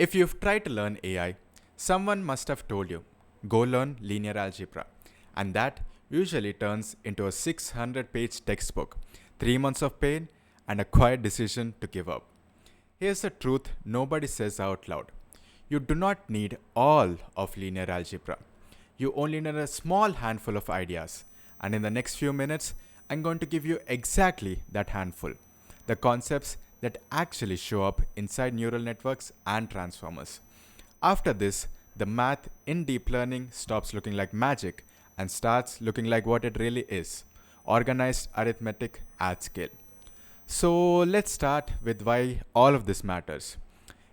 If you've tried to learn AI, someone must have told you, go learn linear algebra. And that usually turns into a 600-page textbook, 3 months of pain, and a quiet decision to give up. Here's the truth nobody says out loud. You do not need all of linear algebra. You only need a small handful of ideas. And in the next few minutes, I'm going to give you exactly that handful. The concepts that actually show up inside neural networks and transformers. After this, the math in deep learning stops looking like magic and starts looking like what it really is: organized arithmetic at scale. So let's start with why all of this matters.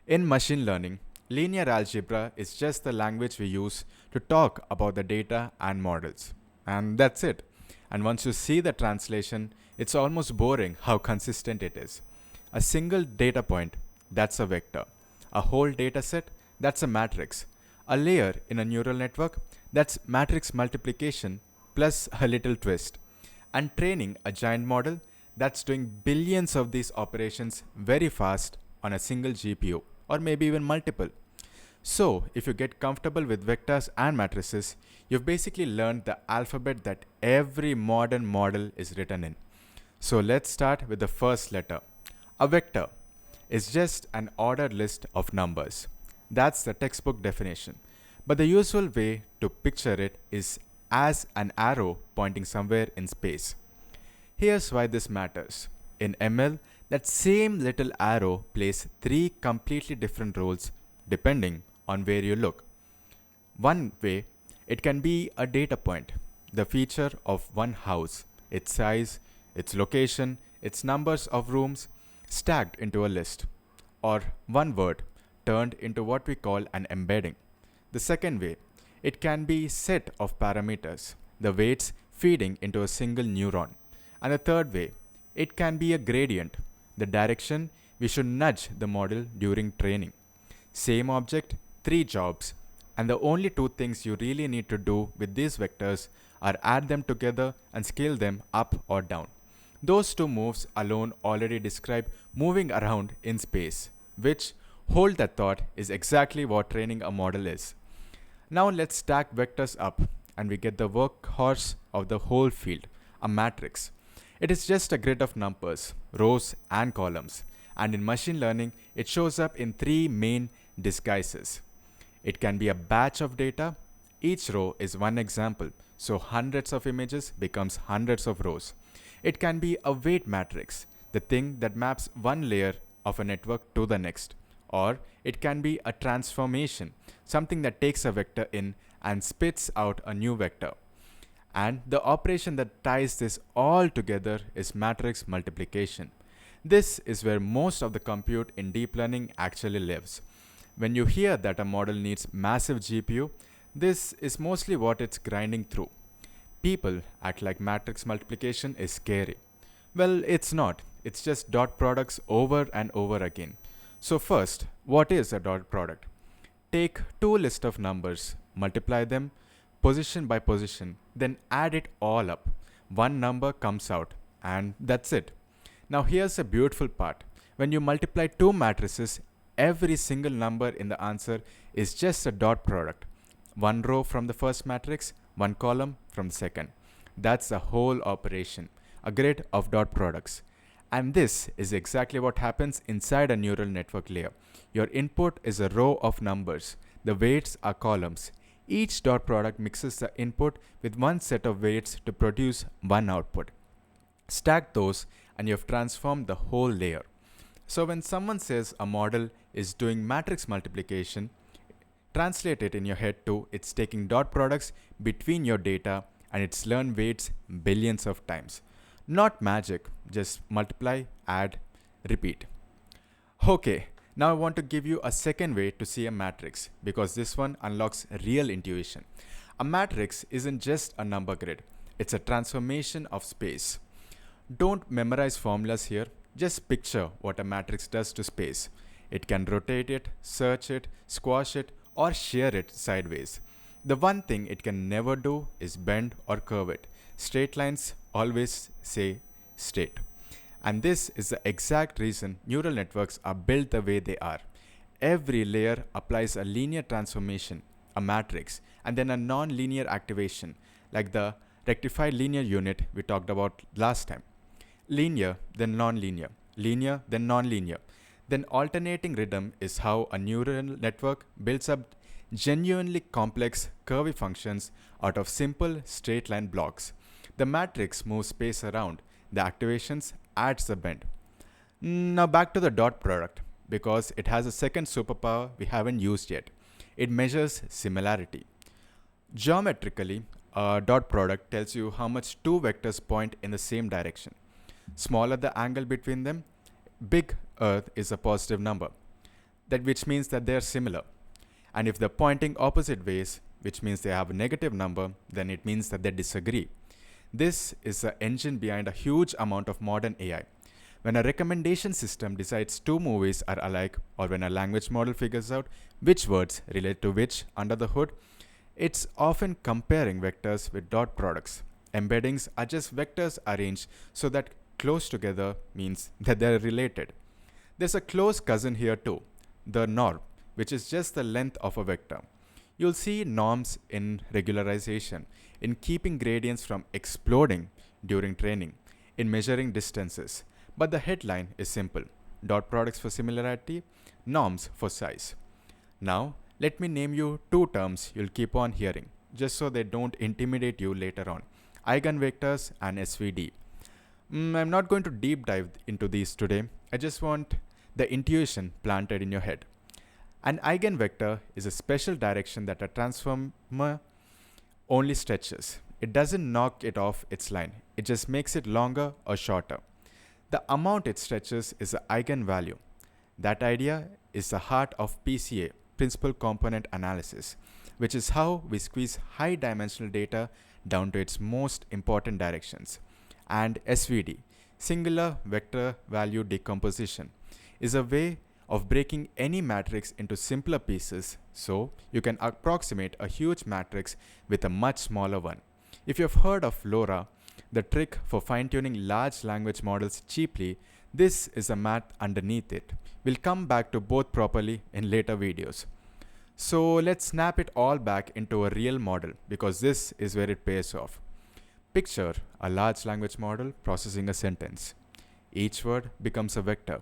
In machine learning, linear algebra is just the language we use to talk about the data and models. And that's it. And once you see the translation, it's almost boring how consistent it is. A single data point, that's a vector. A whole data set, that's a matrix. A layer in a neural network, that's matrix multiplication plus a little twist. And training a giant model, that's doing billions of these operations very fast on a single GPU, or maybe even multiple. So, if you get comfortable with vectors and matrices, you've basically learned the alphabet that every modern model is written in. So let's start with the first letter. A vector is just an ordered list of numbers. That's the textbook definition. But the usual way to picture it is as an arrow pointing somewhere in space. Here's why this matters. In ML, that same little arrow plays 3 completely different roles depending on where you look. One way, it can be a data point, the feature of one house, its size, its location, its numbers of rooms, stacked into a list, or one word turned into what we call an embedding. The second way, it can be a set of parameters, the weights feeding into a single neuron. And the third way, it can be a gradient, the direction we should nudge the model during training. Same object, 3 jobs, and the only 2 things you really need to do with these vectors are add them together and scale them up or down. Those 2 moves alone already describe moving around in space, which, hold that thought, is exactly what training a model is. Now let's stack vectors up and we get the workhorse of the whole field, a matrix. It is just a grid of numbers, rows and columns, and in machine learning, it shows up in 3 main disguises. It can be a batch of data. Each row is one example, so hundreds of images becomes hundreds of rows. It can be a weight matrix, the thing that maps one layer of a network to the next. Or it can be a transformation, something that takes a vector in and spits out a new vector. And the operation that ties this all together is matrix multiplication. This is where most of the compute in deep learning actually lives. When you hear that a model needs massive GPU, this is mostly what it's grinding through. People act like matrix multiplication is scary. Well, it's not. It's just dot products over and over again. So first, what is a dot product? Take 2 lists of numbers, multiply them position by position, then add it all up. One number comes out, and that's it. Now here's a beautiful part. When you multiply 2 matrices, every single number in the answer is just a dot product. One row from the first matrix, one column from the second. That's the whole operation, a grid of dot products. And this is exactly what happens inside a neural network layer. Your input is a row of numbers. The weights are columns. Each dot product mixes the input with one set of weights to produce one output. Stack those and you have transformed the whole layer. So when someone says a model is doing matrix multiplication, translate it in your head to it's taking dot products between your data and it's learned weights billions of times. Not magic, just multiply, add, repeat. Okay, now I want to give you a second way to see a matrix because this one unlocks real intuition. A matrix isn't just a number grid, it's a transformation of space. Don't memorize formulas here, just picture what a matrix does to space. It can rotate it, search it, squash it, or shear it sideways. The one thing it can never do is bend or curve it. Straight lines always say straight. And this is the exact reason neural networks are built the way they are. every layer applies a linear transformation, a matrix, and then a non-linear activation, like the rectified linear unit we talked about last time. Linear, then non-linear, linear, then non-linear. Then alternating rhythm is how a neural network builds up genuinely complex curvy functions out of simple straight line blocks. The matrix moves space around, the activations adds the bend. Now back to the dot product, because it has a second superpower we haven't used yet. It measures similarity. Geometrically, a dot product tells you how much two vectors point in the same direction. Smaller the angle between them, big Earth is a positive number, that which means that they are similar. And if they're pointing opposite ways, which means they have a negative number, then it means that they disagree. This is the engine behind a huge amount of modern AI. When a recommendation system decides two movies are alike, or when a language model figures out which words relate to which under the hood, it's often comparing vectors with dot products. Embeddings are just vectors arranged so that close together means that they're related. There's a close cousin here too, the norm, which is just the length of a vector. You'll see norms in regularization, in keeping gradients from exploding during training, in measuring distances. But the headline is simple: dot products for similarity, norms for size. Now, let me name you two terms you'll keep on hearing, just so they don't intimidate you later on: eigenvectors and SVD. I'm not going to deep dive into these today. I just want the intuition planted in your head. An eigenvector is a special direction that a transformer only stretches. It doesn't knock it off its line. It just makes it longer or shorter. The amount it stretches is the eigenvalue. That idea is the heart of PCA, principal component analysis, which is how we squeeze high dimensional data down to its most important directions. And SVD, singular vector value decomposition, is a way of breaking any matrix into simpler pieces so you can approximate a huge matrix with a much smaller one. If you've heard of LoRA, the trick for fine-tuning large language models cheaply, this is the math underneath it. We'll come back to both properly in later videos. So let's snap it all back into a real model, because this is where it pays off. Picture a large language model processing a sentence. Each word becomes a vector,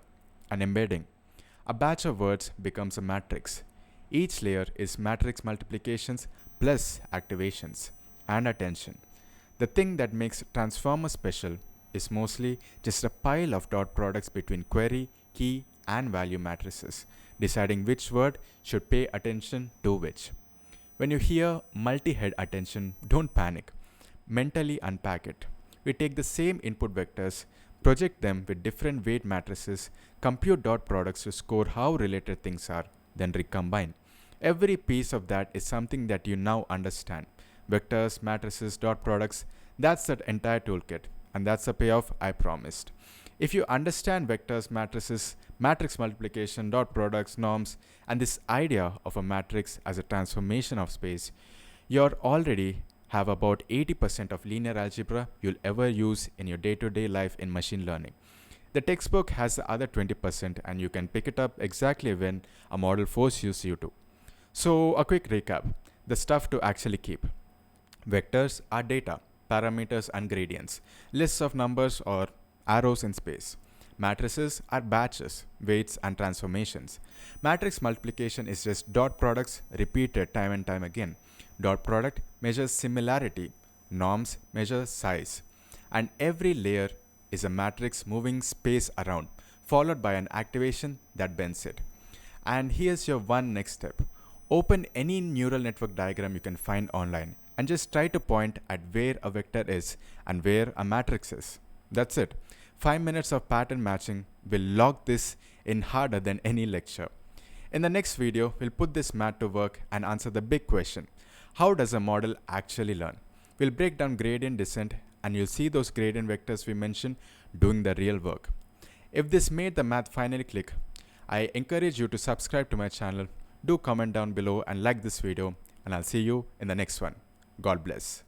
an embedding. A batch of words becomes a matrix. Each layer is matrix multiplications plus activations and attention. The thing that makes transformer special is mostly just a pile of dot products between query, key, and value matrices, deciding which word should pay attention to which. When you hear multi-head attention, don't panic. Mentally unpack it. We take the same input vectors, project them with different weight matrices, compute dot products to score how related things are, then recombine. Every piece of that is something that you now understand. Vectors, matrices, dot products, that's that entire toolkit, and that's the payoff I promised. If you understand vectors, matrices, matrix multiplication, dot products, norms, and this idea of a matrix as a transformation of space, you're already have about 80% of linear algebra you'll ever use in your day-to-day life in machine learning. The textbook has the other 20%, and you can pick it up exactly when a model forces you to. So a quick recap, the stuff to actually keep. Vectors are data, parameters and gradients, lists of numbers or arrows in space. Matrices are batches, weights and transformations. Matrix multiplication is just dot products repeated time and time again. Dot product measures similarity, norms measure size. And every layer is a matrix moving space around, followed by an activation that bends it. And here's your one next step. Open any neural network diagram you can find online and just try to point at where a vector is and where a matrix is. That's it. 5 minutes of pattern matching will log this in harder than any lecture. In the next video, we'll put this math to work and answer the big question: how does a model actually learn? We'll break down gradient descent, and you'll see those gradient vectors we mentioned doing the real work. If this made the math finally click, I encourage you to subscribe to my channel, do comment down below and like this video, and I'll see you in the next one. God bless.